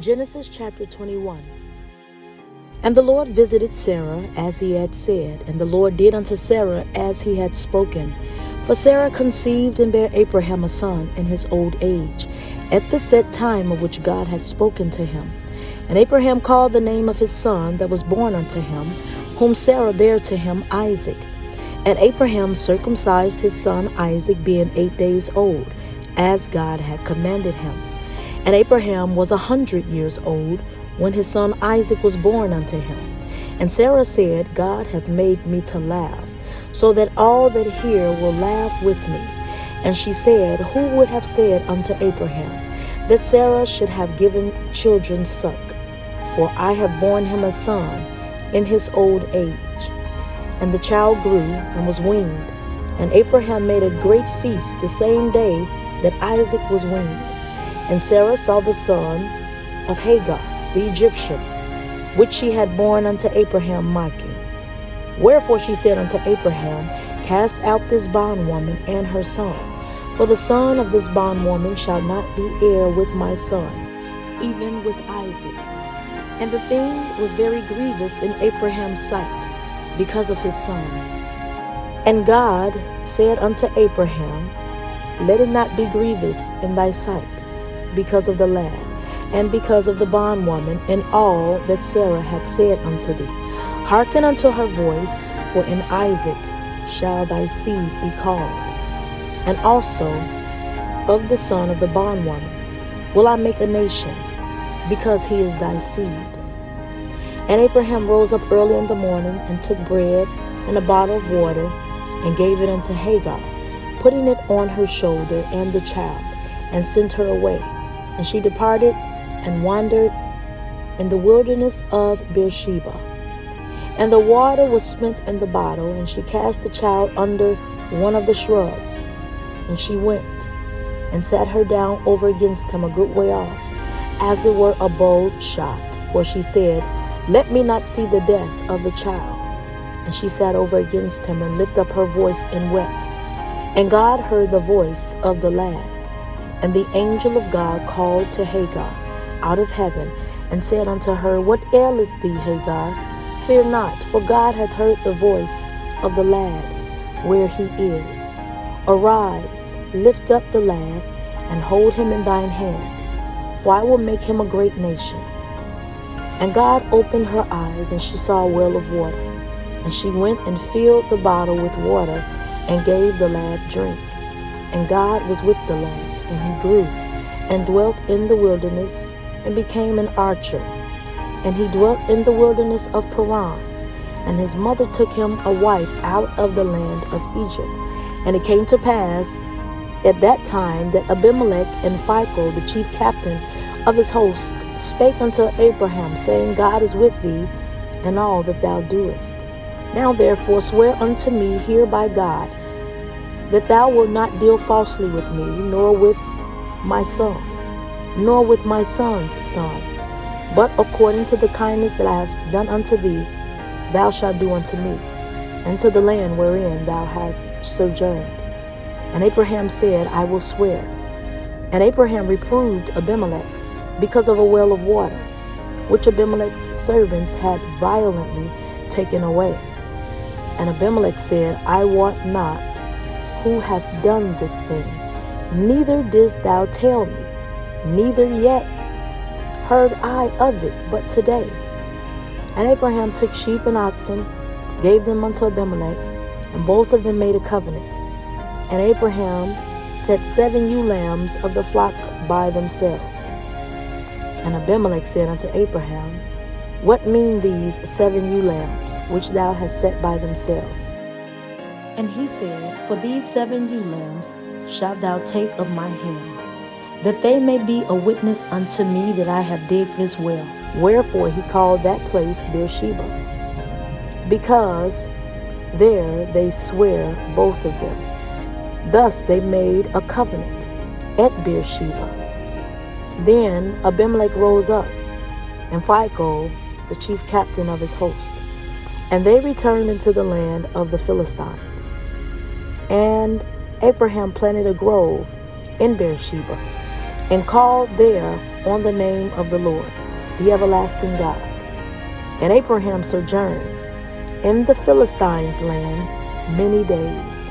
Genesis chapter 21. And the Lord visited Sarah as he had said, and the Lord did unto Sarah as he had spoken. For Sarah conceived and bare Abraham a son in his old age, at the set time of which God had spoken to him. And Abraham called the name of his son that was born unto him, whom Sarah bare to him, Isaac. And Abraham circumcised his son Isaac, being 8 days old, as God had commanded him. And Abraham was 100 years old when his son Isaac was born unto him. And Sarah said, God hath made me to laugh, so that all that hear will laugh with me. And she said, Who would have said unto Abraham that Sarah should have given children suck? For I have borne him a son in his old age. And the child grew and was weaned. And Abraham made a great feast the same day that Isaac was weaned. And Sarah saw the son of Hagar, the Egyptian, which she had borne unto Abraham, mocking. Wherefore she said unto Abraham, Cast out this bondwoman and her son, for the son of this bondwoman shall not be heir with my son, even with Isaac. And the thing was very grievous in Abraham's sight, because of his son. And God said unto Abraham, Let it not be grievous in thy sight, because of the lad, and because of the bondwoman, and all that Sarah had said unto thee. Hearken unto her voice, for in Isaac shall thy seed be called. And also of the son of the bondwoman will I make a nation, because he is thy seed. And Abraham rose up early in the morning, and took bread and a bottle of water, and gave it unto Hagar, putting it on her shoulder and the child, and sent her away. And she departed and wandered in the wilderness of Beersheba. And the water was spent in the bottle, and she cast the child under one of the shrubs. And she went and sat her down over against him a good way off, as it were a bow shot. For she said, Let me not see the death of the child. And she sat over against him, and lifted up her voice and wept. And God heard the voice of the lad. And the angel of God called to Hagar out of heaven, and said unto her, What aileth thee, Hagar? Fear not, for God hath heard the voice of the lad where he is. Arise, lift up the lad, and hold him in thine hand, for I will make him a great nation. And God opened her eyes, and she saw a well of water. And she went and filled the bottle with water, and gave the lad drink. And God was with the lad, and he grew, and dwelt in the wilderness, and became an archer. And he dwelt in the wilderness of Paran. And his mother took him a wife out of the land of Egypt. And it came to pass at that time that Abimelech and Phicol, the chief captain of his host, spake unto Abraham, saying, God is with thee in all that thou doest. Now therefore swear unto me here by God, that thou wilt not deal falsely with me, nor with my son, nor with my son's son, but according to the kindness that I have done unto thee, thou shalt do unto me, and to the land wherein thou hast sojourned. And Abraham said, I will swear. And Abraham reproved Abimelech because of a well of water, which Abimelech's servants had violently taken away. And Abimelech said, I wot not who hath done this thing, neither didst thou tell me, neither yet heard I of it but today. And Abraham took sheep and oxen, gave them unto Abimelech, and both of them made a covenant. And Abraham set 7 ewe lambs of the flock by themselves. And Abimelech said unto Abraham, What mean these 7 ewe lambs, which thou hast set by themselves? And he said, For these 7 ewe lambs shalt thou take of my hand, that they may be a witness unto me that I have digged this well. Wherefore he called that place Beersheba, because there they swear both of them. Thus they made a covenant at Beersheba. Then Abimelech rose up, and Phicol, the chief captain of his host, and they returned into the land of the Philistines. And Abraham planted a grove in Beersheba, and called there on the name of the Lord, the everlasting God. And Abraham sojourned in the Philistines' land many days.